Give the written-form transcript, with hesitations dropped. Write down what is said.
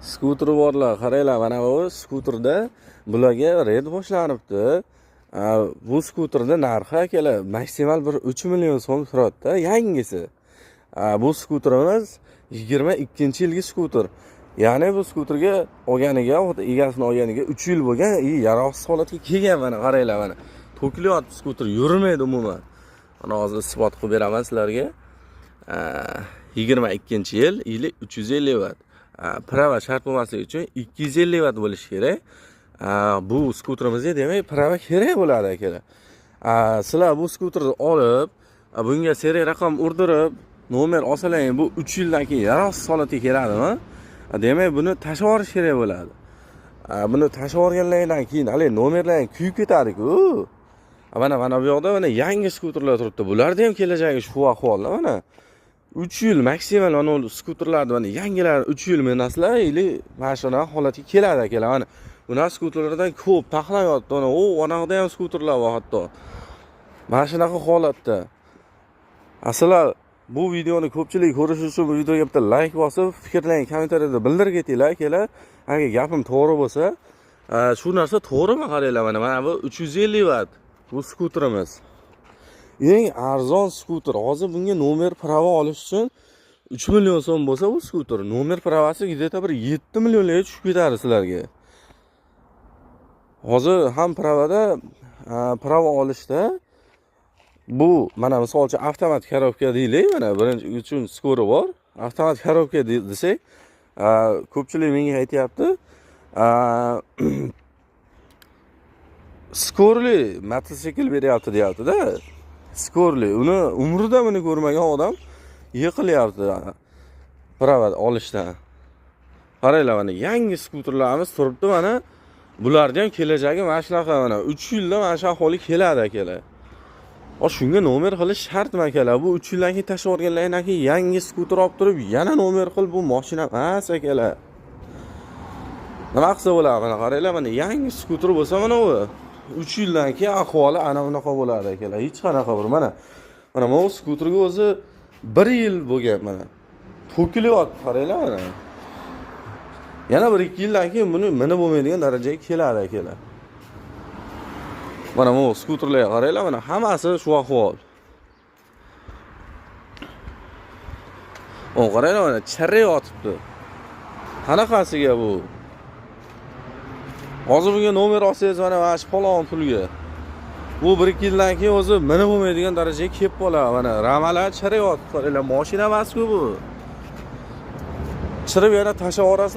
Skuter borlar, qaranglar, mana bu skuterda bularga red boshlanibdi. Bu skuterda narxi akalar maksimal bir 3 million so'm turadi-da, yangisi. Bu skuterimiz 22-yilgi skuter. Ya'ni bu skuterga olganiga, egasini olganiga 3 yil bo'lgan, yaroqsiz holatga kelgan, mana qaranglar, mana. To'kilyapti skuter, yurmaydi umuman. Mana hozir isbot qilib beraman sizlarga. 22-yil, yili 350 watt. Prava shart bo'lmasligi uchun 250 watt bo'lishi kerak. Bu skuterimizga demak prava kerak bo'ladi akalar. Sizlar bu skuterni olib, bunga seriya raqam urdirib, nomer olsalaring, bu 3 yildan keyin yaroqsiz holatga keladimi? Demak, buni tashlab yuborish kerak bo'ladi. Buni tashlab yuborganlardan keyin hali nomerlar kuyib ketadi-ku. Mana bu yoqda mana yangi skuterlar turibdi. Bularda ham kelajagi shu ahvolda mana. 3 yil maksimal mana skuterlarda mana yangilar 3 yil minaslar, mana shuna holatga keladi akalar. Mana bunaqa skuterlardan ko'p taxlayapti. Anaqa ham skuterlar bor hatto. Mana shunaqa holatda. Aslan bu videoni ko'pchilik ko'rish uchun bu videoga bitta like bosib, fikrlaringizni kommentariyada bildirib ketinglar akalar. Agar gapim to'g'ri bo'lsa, shu narsa to'g'rimi qaranglar, mana bu 350 watt bu skuterimiz. Eng arzon skuter. Hozir bunga nomer prava olish uchun 3 million so'm bo'lsa bu skuter, nomer pravasi где-то bir 7 millionlarga tushib ketadi sizlarga. Hozir ham pravada prava olishda bu mana misol uchun avtomat korobka deylik, mana birinchi uchun skori bor. Avtomat korobka desak, ko'pchilik menga aytayapti, skorli mototsikl beryapti deyapti-da. Skorli, uni umrida buni ko'rmagan odam yiqilyapti prava olishdan. Qaranglar, mana yangi skuterlarimiz turibdi, mana bularning ham kelajagi mana shunaqa, mana 3 yilda mana shu ahvolga keladi akalar. Shunga nomer qilish shartmi akalar? Bu 3 yildan keyin tashlab yuborganlardan keyin yangi skuter olib turib, yana nomer qil, bu mashina emas akalar. Nima qilsa bo'ladi? Mana qaranglar, mana yangi skuter bo'lsa mana bu 3 yildan keyin ahvoli ana bunaqa bo'ladi akalar. Hech qanaqa bir mana bu skuterga o'zi 1 yil bo'lgan mana. To'kilyapti, qaranglar mana. Yana 1-2 yildan keyin buni minib bo'lmaydigan darajaga keladi akalar. Mana bu skuterlarga qaranglar, mana hammasi shu ahvol. Qaranglar, mana chirayotibdi. Qanaqasiga bu? Hozir bunga nomer olsangiz mana shu palon pulga. Bu 1-2 yildan keyin o'zi minib bo'lmaydigan darajaga kelib qoladi. Mana ramalar chirayotibdi. Qaranglar, mashina emas-ku bu. Chirib yana tashlab yuborasiz.